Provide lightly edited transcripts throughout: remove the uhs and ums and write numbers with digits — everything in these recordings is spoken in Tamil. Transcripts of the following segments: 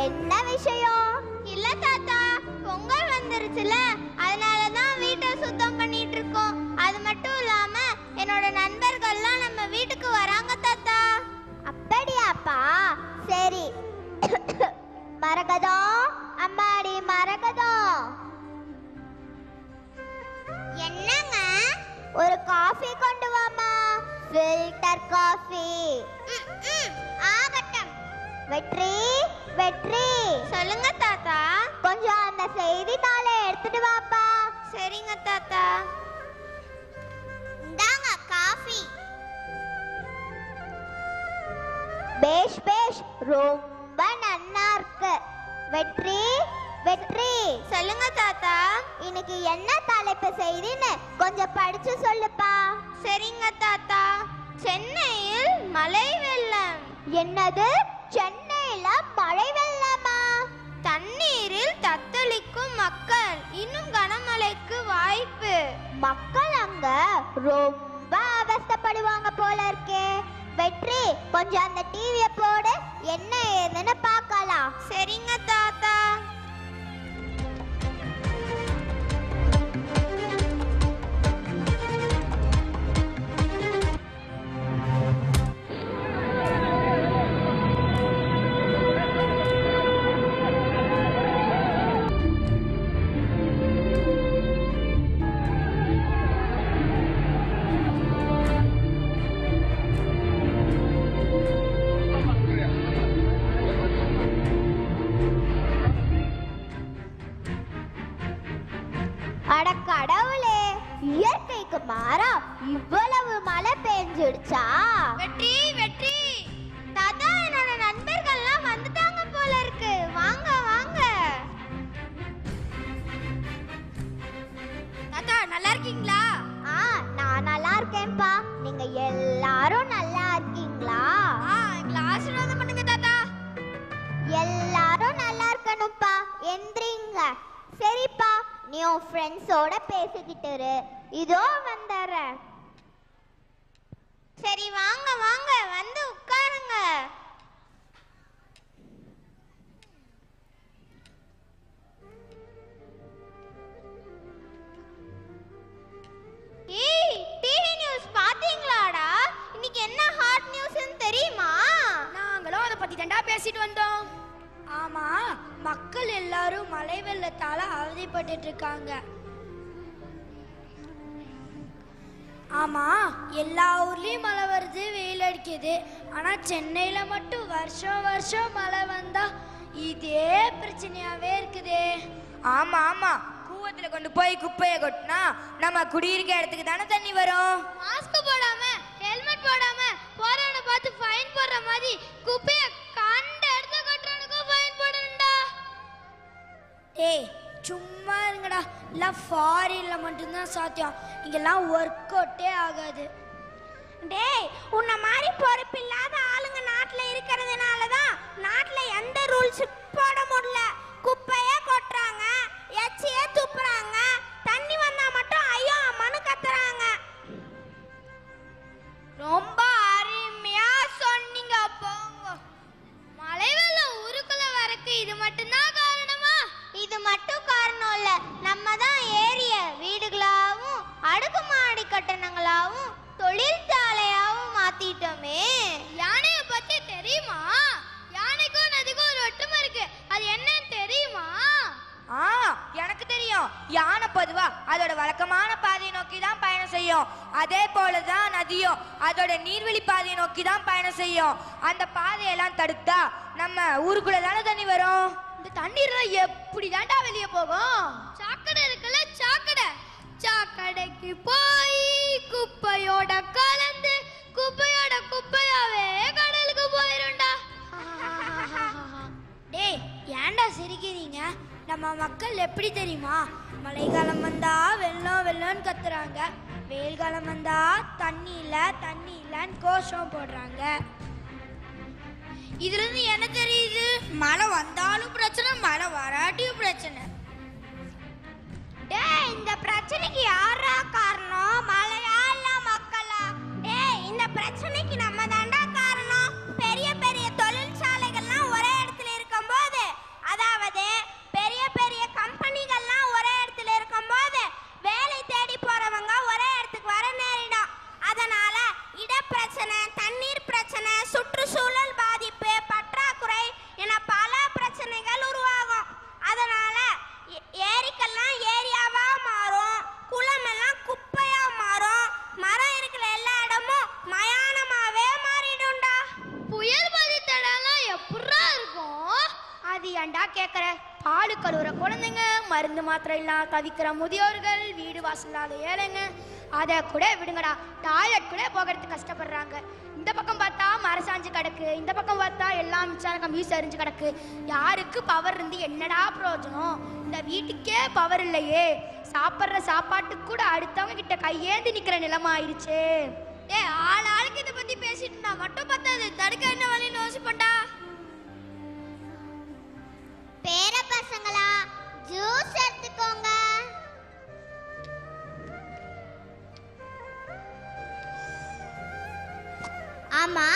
என்ன விஷயம்? இல்ல தாத்தா, பொங்கல் வந்துருச்சுல, அதனாலதான் வீட்டை சுத்தம் பண்ணிட்டு இருக்கோம். அது மட்டும் இல்லாம என்னோட நண்பர்கள்லாம் நம்ம வீட்டுக்கு வராங்க தாத்தா. அப்படியாப்பா? சரி. மரகதம், அம்மாடி மரகதம். என்னங்க? ஒரு காஃபி கொண்டு வாமா. Filter coffee. ஆகட்டும். வெற்றி, வெற்றி. சொல்லுங்க தாத்தா. கொஞ்சம் அந்த செய்தித்தாளை எடுத்துட்டு வாப்பா. சரிங்க தாத்தா. இந்தாங்க காஃபி. பேஷ் பேஷ், ரொம்ப நன்னா இருக்கு. வெற்றி, வெற்றி. சொல்லுங்க தாத்தா. இன்னைக்கு என்ன தலைப்பு செய்தின்னு கொஞ்சம் படிச்சு சொல்லுப்பா. சரிங்க தாத்தா. சென்னையில் மழை வெள்ளம். என்னது? சென்னையில மழை வெள்ளமா? தண்ணீரில் தத்தளிக்கும் மக்கள், இன்னும் கனமழைக்கு வாய்ப்பு. மக்கள் அங்க ரொம்ப அவஸ்தைப்படுவாங்க போல இருக்கே. வெற்றி, கொஞ்சம் அந்த டிவியை போடு, என்ன ஏதுன்னு பார்க்கலாம். சரிங்க தாத்தா. அட கடவுளே, இயற்கைக்கு மாறா இவ்வளவு மழை பெஞ்சிடுச்சா? வெற்றி, வெற்றி. தாத்தா, என்னோட நண்பர்கள்லாம் வந்துட்டாங்க போல இருக்கு. வாங்க வாங்க. தாத்தா, நல்லா இருக்கீங்களா? நான் நல்லா இருக்கேன்ப்பா. நீங்க எல்லாரும் நல்லா இருக்கீங்களா? எங்களை ஆசீர்வாதம் பண்ணுங்க தாத்தா. எல்லாரும் நல்லா இருக்கணும்ப்பா. எந்திரிங்க. சரிப்பா, நீ உன் ஃப்ரெண்ட்ஸோட பேசிக்கிட்டு இரு. இதோ வந்துடுறேன். சரி, வாங்க வாங்க, வந்து உட்காருங்க. ஏய், டிவி நியூஸ் பாத்தீங்களாடா? இன்னைக்கு என்ன ஹாட் நியூஸ்னு தெரியுமா? நாங்களும் அதை பத்தி தாண்டா பேசிட்டு வந்தோம். ஆமா, மக்கள் எல்லாரும் மழை வெள்ளத்தால அவதிப்பட்டு இருக்காங்க. ஆமா, எல்லா ஊர்லயும் மழை வருது, வெயில் அடிக்குது. ஆனா சென்னையில மட்டும் வருஷம் வருஷம் மழை வந்தா இதே பிரச்சனையாவே இருக்குதே. ஆமா ஆமா, கூவத்துல கொண்டு போய் குப்பையை கொட்டினா நம்ம குடியிருக்க இடத்துக்கு தானே தண்ணி வரும். மாஸ்க் போடாம, ஹெல்மெட் போடாம போறவனை பார்த்து ஃபைன் போடுற மாதிரி குப்பையை கண்ட இடத்துல கொட்டுறவனுக்கு ஃபைன் போடணும்டா. ஏய், சும்மா இருங்கடா. எல்லாம் ஃபாரின்ல மட்டும்தான் சாத்தியம், இங்கெல்லாம் ஒர்க் அவுட்டே ஆகாது. டேய், உன்ன மாதிரி பொறுப்பில்லாத ஆளுங்க நாட்டுல இருக்கிறதுனாலதான் நாட்டுல எந்த ரூல்ஸ் போட முடியல. குப்பையே கொட்டுறாங்க, எச்சியே துப்புறாங்க, தண்ணி வந்தா மட்டும் ஐயோ அம்மான்னு கத்துறாங்க. ரொம்ப அருமையா சொன்னீங்க. போங்க. மழை வெள்ளம் ஊருக்குள்ள வரக்கு இது மட்டும்தான் காரணமா? இது மட்டும் காரணம் இல்ல, நம்ம தான் ஏரிய வீடுகளாவும் அடுக்குமாடி கட்டணங்களாவும் தொழிற்சாலையாவும் மாத்திட்டோமே. யானைய பத்தி தெரியுமா? யானைக்கும் நதிக்கும் ஒரு ஒற்றுமை இருக்கு, அது என்னன்னு தெரியுமா? எனக்கு தெரியும். யானை பொதுவா அதோட வழக்கமான பாதையை நோக்கி தான் பயணம் செய்யும். அதே போலதான் நதியும் அதோட நீர்வழி பாதையை நோக்கி தான் பயணம் செய்யும். அந்த பாதையெல்லாம் தடுத்தா நம்ம ஊருக்குள்ள தானே தண்ணி வரும். இந்த தண்ணீர்லாம் எப்படி தாண்டா வெளியே போகும்? சாக்கடை இருக்குல்ல, சாக்கடை. சாக்கடைக்கு போய் குப்பையோட கலந்து குப்பையோட குப்பையாவே கடலுக்கு போயிரும்டா. டேய், ஏன்டா சிரிக்கிறீங்க? நம்ம மக்கள் எப்படி தெரியுமா? மழைக்காலம் வந்தா வெள்ளம் வெள்ளம்னு கத்துறாங்க, வெயில் காலம் வந்தா தண்ணி இல்லைன்னு கோஷம் போடுறாங்க. இதுல இருந்து என்ன தெரியுது? மழை வந்தாலும் பிரச்சனை, மழை வராட்டியும் பிரச்சனை. டேய், இந்த பிரச்சனைக்கு யாரா காரணம்? மழையா இல்ல மக்களா? டேய், இந்த பிரச்சனைக்கு நம்ம தாண்டா காரணம். பெரிய பெரிய தொழிற்சாலைகள்லாம் ஒரே இடத்துல இருக்கும்போது கழுவுற குழந்தைங்க, மருந்து மாத்திரை இல்லாம தவிக்கிற முதியோர்கள், வீடு வாசல் இல்லாத ஏழைங்க, அதை கூட விடுங்கடா, டாய்லெட் கூட போகிறதுக்கு கஷ்டப்படுறாங்க. இந்த பக்கம் பார்த்தா மரசாஞ்சு கிடக்கு, இந்த பக்கம் பார்த்தா எல்லாம் மிச்சாரம் வீச எறிஞ்சு கிடக்கு. யாருக்கு பவர் இருந்து என்னடா பிரயோஜனம்? இந்த வீட்டுக்கே பவர் இல்லையே, சாப்பிட்ற சாப்பாட்டுக்கு கூட அடுத்தவங்க கிட்ட கையேந்தி நிக்கிற நிலைமை ஆயிடுச்சு. ஆள் ஆளுக்கு இதை பத்தி பேசிட்டு இருந்தா மட்டும் பத்தாது, தடுக்க என்ன வழின்னு யோசிப்பண்டா. பேர பசங்களா, ஜூஸ் எடுத்துக்கோங்க. ஆமா,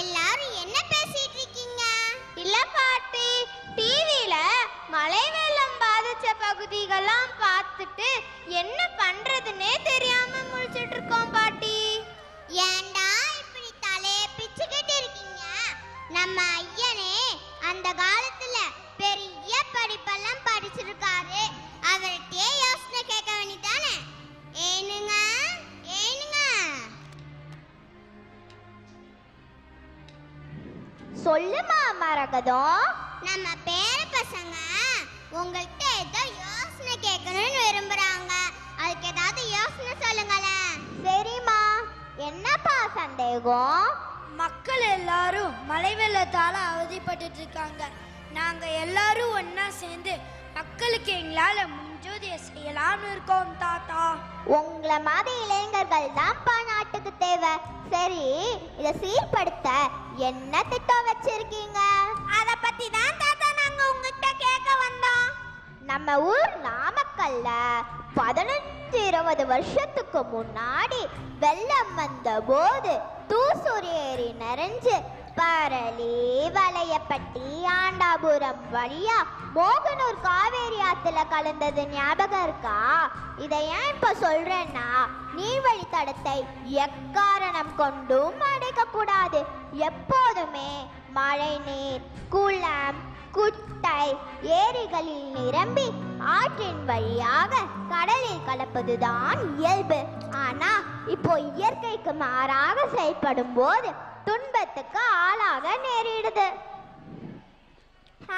எல்லாரும் என்ன பேசிட்டு இருக்கீங்க? இல்ல பாட்டி, டிவில மழை வெள்ளம் பாதிச்ச பகுதிகளெல்லாம் பார்த்துட்டு என்ன பண்றதுன்னே தெரியாம முழிச்சிட்டு இருக்கோம் பாட்டி. ஏண்டா இப்படி தலைய பிச்சுக்கிட்டு இருக்கீங்க? நம்ம ஐயனே அந்த காலத்துல பெரிய படிப்பெல்லாம் படிச்சிருக்காரு, அவர்கிட்டயே யோசனை கேட்க வேண்டியதானே? ஏனுங்க ஏனுங்க, சொல்லுமா மரகதம். நம்ம பேர பசங்க உங்கள்கிட்ட ஏதோ யோசனை கேட்கணும்னு விரும்புறாங்க, அதுக்கு ஏதாவது யோசனை சொல்லுங்களேன். சரிம்மா, என்னப்பா சந்தேகம்? மக்கள் எல்லாரும் மழை வெள்ளத்தால அவதிப்பட்டு இருக்காங்க. நாங்க எல்லாரும் ஒன்னா சேர்ந்து மக்களுக்கு எங்களால முடிஞ்சதை செய்யலாம்னு இருக்கோம் தாத்தா. உங்களை மாதிரி இளைஞர்கள் தான்ப்பா நாட்டுக்கு தேவை. சரி, இதை சீர்படுத்த என்ன திட்டம் வச்சிருக்கீங்க? அத பத்தி தான் தாத்தா நாங்க உங்ககிட்ட கேட்க வந்தோம். நம்ம ஊர் நாமக்கல்ல 15-20 வருஷத்துக்கு முன்னாடி வெள்ளம் வந்த போது தூசூர் ஏரி நிறைஞ்சு பரளி, வளையப்பட்டி, ஆண்டாபுரம் வழியா மோகனூர் காவேரி ஆத்துல கலந்தது ஞாபகம் இருக்கா? இதை ஏன் இப்ப சொல்றேன்னா, நீர்வழித்தடத்தை எக்காரணம் கொண்டும் அடைக்க கூடாது. எப்போதுமே மழை நீர் குளம், குட்டை, ஏரிகளில் நிரம்பி ஆற்றின் வழியாக கடலில் கலப்பதுதான் இயல்பு. ஆனா இப்போ இயற்கைக்கு மாறாக செயல்படும் போது துன்பத்துக்கு ஆளாக நேரிடுது.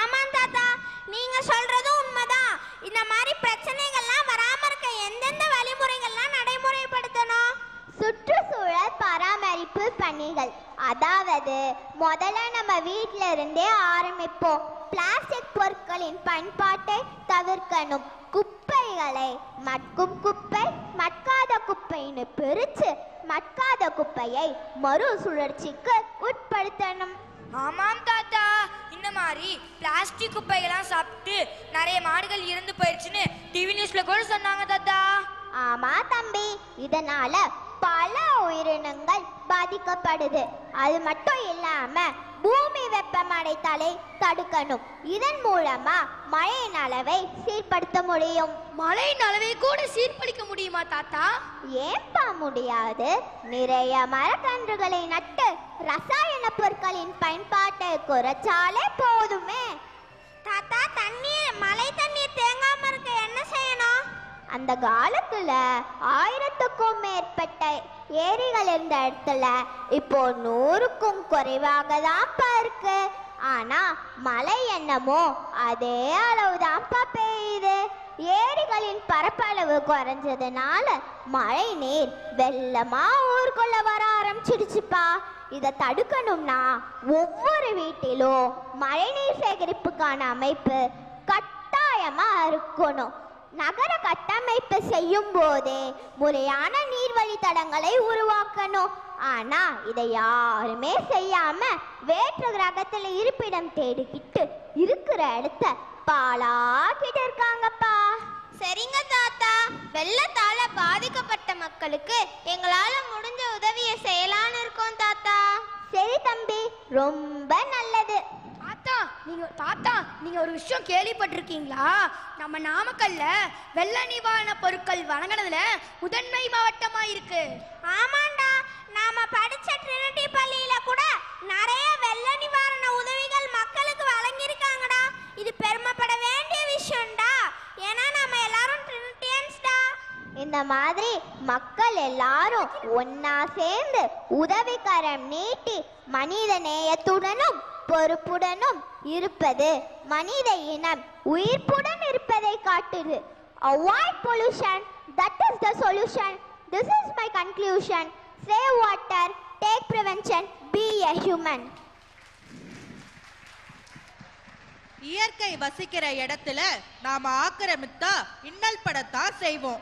ஆமாம் தாத்தா, நீங்க சொல்றதும் உண்மைதான். இந்த மாதிரி பிரச்சனைகள்லாம் வராம இருக்க எந்தெந்த வழிமுறைகள்லாம் நடைமுறைப்படுத்தணும்? சுற்றுச்சூழல் பராமரிப்பு பணிகள், அதாவது முதல்ல நம்ம வீட்டில இருந்தே ஆரம்பிப்போம். பிளாஸ்டிக் பொருட்களின் பயன்பாட்டை தவிர்க்கணும். குப்பைகளை மட்கும் குப்பை, மட்காத குப்பைன்னு பிரிச்சு மட்காத குப்பையை மறுசுழற்சிக்கு உட்படுத்தணும். ஆமாம் தாத்தா, இந்த மாதிரி பிளாஸ்டிக் குப்பைகள்லாம் சாப்பிட்டு நிறைய மாடுகள் இறந்து போயிடுச்சுன்னு டிவி நியூஸ்ல கூட சொன்னாங்க தாத்தா. ஆமா தம்பி, இதனால பல உயிரினங்கள் பாதிக்கப்படுது. அது மட்டும் இல்லாம பூமி வெப்பமடைதலை தடுக்கணும். இதன் மூலமா மழையின் அளவை சீர்படுத்த முடியும். மழையின் அளவை கூட சீர்படுத்த முடியுமா தாத்தா? ஏன்பா முடியாது? நிறைய மரக்கன்றுகளை நட்டு ரசாயன பொருட்களின் பயன்பாட்டை குறைச்சாலே போதுமே. தாத்தா, தண்ணீர் மழை தண்ணீர் தேங்காம இருக்க என்ன செய்யணும்? அந்த காலத்துல 1000க்கும் மேற்பட்ட ஏரிகள் இருந்த இடத்துல இப்போ 100க்கும் குறைவாக தான்ப்பா இருக்கு. ஆனா மழை என்னமோ அதே அளவுதான்ப்பா பெய்யுது. ஏரிகளின் பரப்பளவு குறைஞ்சதுனால மழை நீர் வெள்ளமா ஊருக்குள்ள வர ஆரம்பிச்சிடுச்சுப்பா. இதை தடுக்கணும்னா ஒவ்வொரு வீட்டிலும் மழைநீர் சேகரிப்புக்கான அமைப்பு கட்டாயமா இருக்கணும். நகர கட்டமைப்பு செய்யும் போதே முறையான நீர்வழித்தடங்களை உருவாக்கணும். ஆனா இதை யாருமே செய்யாம வேற்று கிரகத்துல இருப்பிடம் தேடிக்கிட்டு இருக்கிற இடத்த பாழாக்கிட்டு இருக்காங்கப்பா. சரிங்க தாத்தா, வெள்ளத்தால பாதிக்கப்பட்ட மக்களுக்கு எங்களால முடிஞ்ச உதவியை செய்யலான்னு இருக்கோம் தாத்தா. சரி தம்பி, ரொம்ப நல்லது. தாத்தா, நீங்க ஒரு விஷயம் கேள்விப்பட்டிருக்கீங்களா? நம்ம நாமக்கல்ல வெள்ள நிவாரண பொருட்கள் வழங்கினதுல முதன்மை மாவட்டமா இருக்கு. ஆமாண்டா, நாம படிச்ச ட்ரினிட்டி பள்ளியில கூட நிறைய வெள்ள நிவாரண உதவிகள் மக்களுக்கு வழங்கியிருக்காங்கடா. இது பெருமைப்பட வேண்டிய விஷயம்டா. ஏன்னா நம்ம எல்லாரும் ட்ரினிட்டியன்ஸ்டா. இந்த மாதிரி மக்கள் எல்லாரும் ஒன்னா சேர்ந்து உதவிக்கரம் நீட்டி மனித நேயத்துடனும் பொறுப்புடனும் இருப்பது மனித இனம் உயிர்ப்புடன் இருப்பதை காட்டுது. Avoid pollution, that is the solution. This is my conclusion. Save water, take prevention, be a human. இயற்கை வசிக்கிற இடத்துல நாம ஆக்கிரமித்தா இன்னல் படத்தான் செய்வோம்.